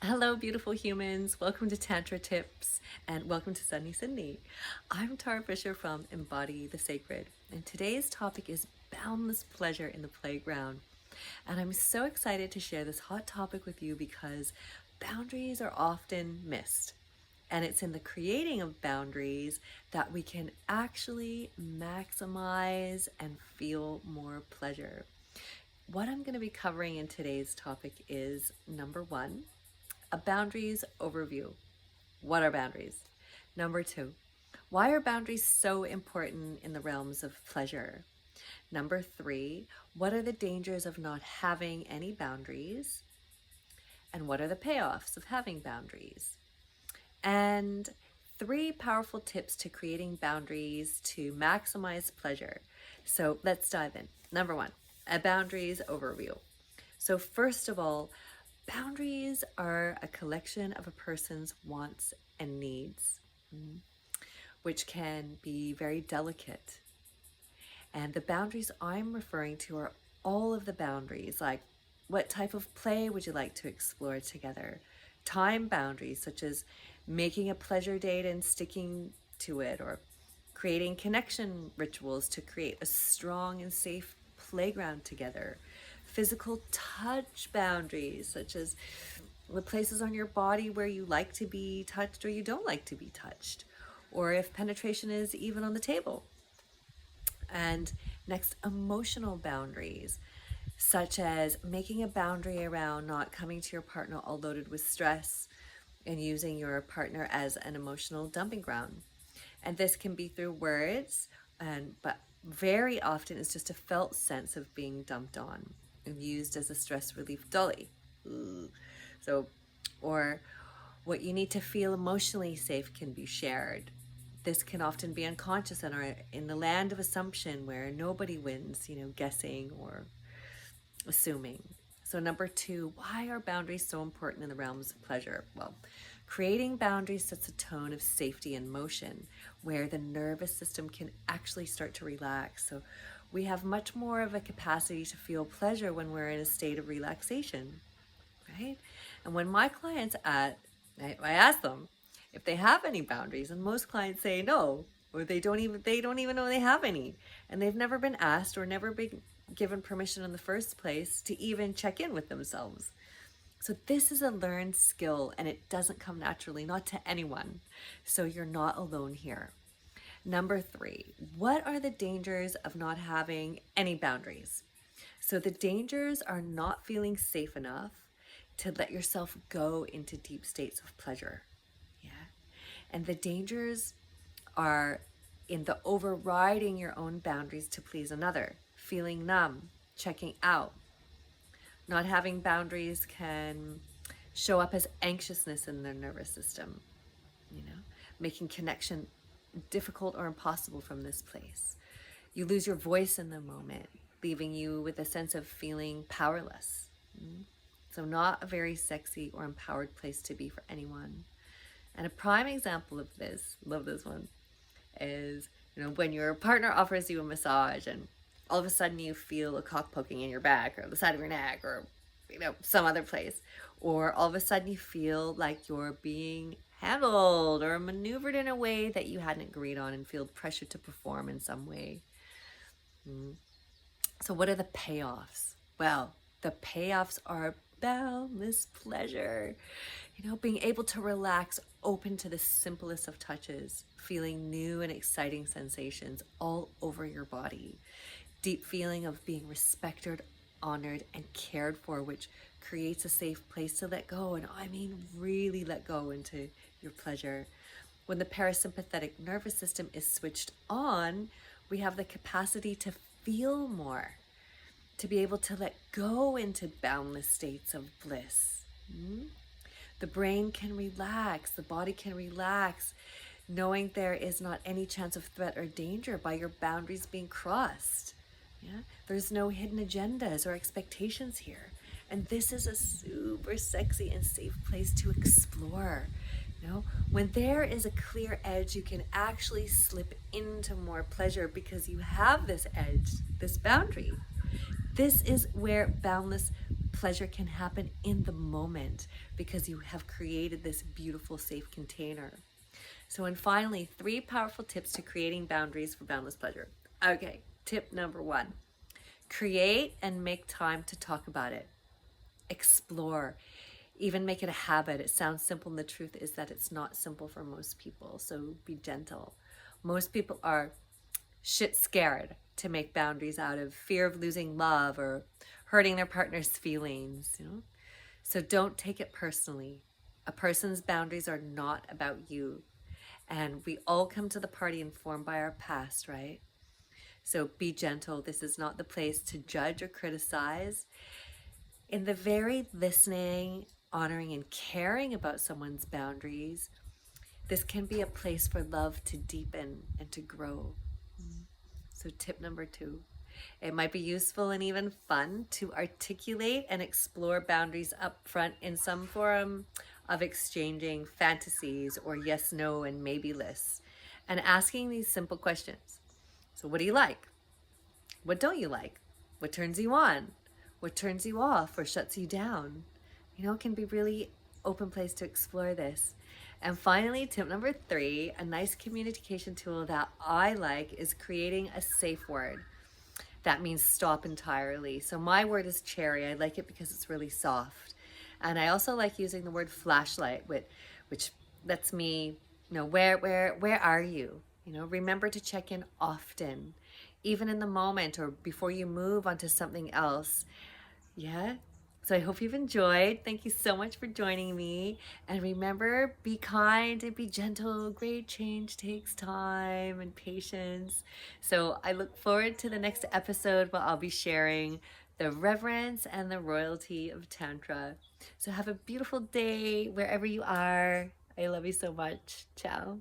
Hello, beautiful humans. Welcome to Tantra Tips and welcome to Sunny Sydney. I'm Tara Fisher from Embody the Sacred, and today's topic is boundless pleasure in the playground. And I'm so excited to share this hot topic with you because boundaries are often missed. And it's in the creating of boundaries that we can actually maximize and feel more pleasure. What I'm going to be covering in today's topic is number one, a boundaries overview. What are boundaries? Number two, why are boundaries so important in the realms of pleasure? Number three, what are the dangers of not having any boundaries? And what are the payoffs of having boundaries? And three powerful tips to creating boundaries to maximize pleasure. So let's dive in. Number one, a boundaries overview. So first of all, boundaries are a collection of a person's wants and needs, which can be very delicate. And the boundaries I'm referring to are all of the boundaries, like what type of play would you like to explore together? Time boundaries, such as making a pleasure date and sticking to it, or creating connection rituals to create a strong and safe playground together. Physical touch boundaries, such as the places on your body where you like to be touched or you don't like to be touched, or if penetration is even on the table. And next, emotional boundaries, such as making a boundary around not coming to your partner all loaded with stress and using your partner as an emotional dumping ground. And this can be through words, but very often it's just a felt sense of being dumped on and used as a stress relief dolly. So, or what you need to feel emotionally safe can be shared. This can often be unconscious and are in the land of assumption where nobody wins, guessing or assuming. So number two, why are boundaries so important in the realms of pleasure? Well, creating boundaries sets a tone of safety and motion where the nervous system can actually start to relax. So we have much more of a capacity to feel pleasure when we're in a state of relaxation, right? And when my clients I ask them if they have any boundaries, and most clients say no, or they don't even know they have any, and they've never been asked or never been given permission in the first place to even check in with themselves. So this is a learned skill and it doesn't come naturally, not to anyone. So you're not alone here. Number three, what are the dangers of not having any boundaries? So the dangers are not feeling safe enough to let yourself go into deep states of pleasure. Yeah. And the dangers are in the overriding your own boundaries to please another, feeling numb, checking out. Not having boundaries can show up as anxiousness in the nervous system, making connection difficult or impossible from this place. You lose your voice in the moment, leaving you with a sense of feeling powerless. So not a very sexy or empowered place to be for anyone. And a prime example of this, love this one, is when your partner offers you a massage and all of a sudden you feel a cock poking in your back or the side of your neck or some other place, or all of a sudden you feel like you're being handled or maneuvered in a way that you hadn't agreed on and feel pressure to perform in some way. So what are the payoffs? Well, the payoffs are boundless pleasure. Being able to relax, open to the simplest of touches, feeling new and exciting sensations all over your body. Deep feeling of being respected, honored, and cared for, which creates a safe place to let go. And I mean, really let go into your pleasure. When the parasympathetic nervous system is switched on, we have the capacity to feel more, to be able to let go into boundless states of bliss. The brain can relax, the body can relax, knowing there is not any chance of threat or danger by your boundaries being crossed. Yeah? There's no hidden agendas or expectations here. And this is a super sexy and safe place to explore. When there is a clear edge, you can actually slip into more pleasure because you have this edge, this boundary. This is where boundless pleasure can happen in the moment because you have created this beautiful, safe container. So, and finally, 3 powerful tips to creating boundaries for boundless pleasure. Okay, tip number 1, create and make time to talk about it. Explore, even make it a habit. It sounds simple, and the truth is that it's not simple for most people. So be gentle. Most people are shit scared to make boundaries out of fear of losing love or hurting their partner's feelings, So don't take it personally. A person's boundaries are not about you. And we all come to the party informed by our past, right? So be gentle. This is not the place to judge or criticize. In the very listening, honoring, and caring about someone's boundaries, this can be a place for love to deepen and to grow. So tip number 2, it might be useful and even fun to articulate and explore boundaries up front in some form of exchanging fantasies or yes, no, and maybe lists, and asking these simple questions. So what do you like? What don't you like? What turns you on? What turns you off or shuts you down? It can be really open place to explore this. And finally, tip number 3, a nice communication tool that I like is creating a safe word. That means stop entirely. So my word is cherry. I like it because it's really soft. And I also like using the word flashlight, which lets me know where are you? Remember to check in often, even in the moment or before you move on to something else. Yeah. So I hope you've enjoyed. Thank you so much for joining me. And remember, be kind and be gentle. Great change takes time and patience. So I look forward to the next episode where I'll be sharing the reverence and the royalty of Tantra. So have a beautiful day wherever you are. I love you so much. Ciao.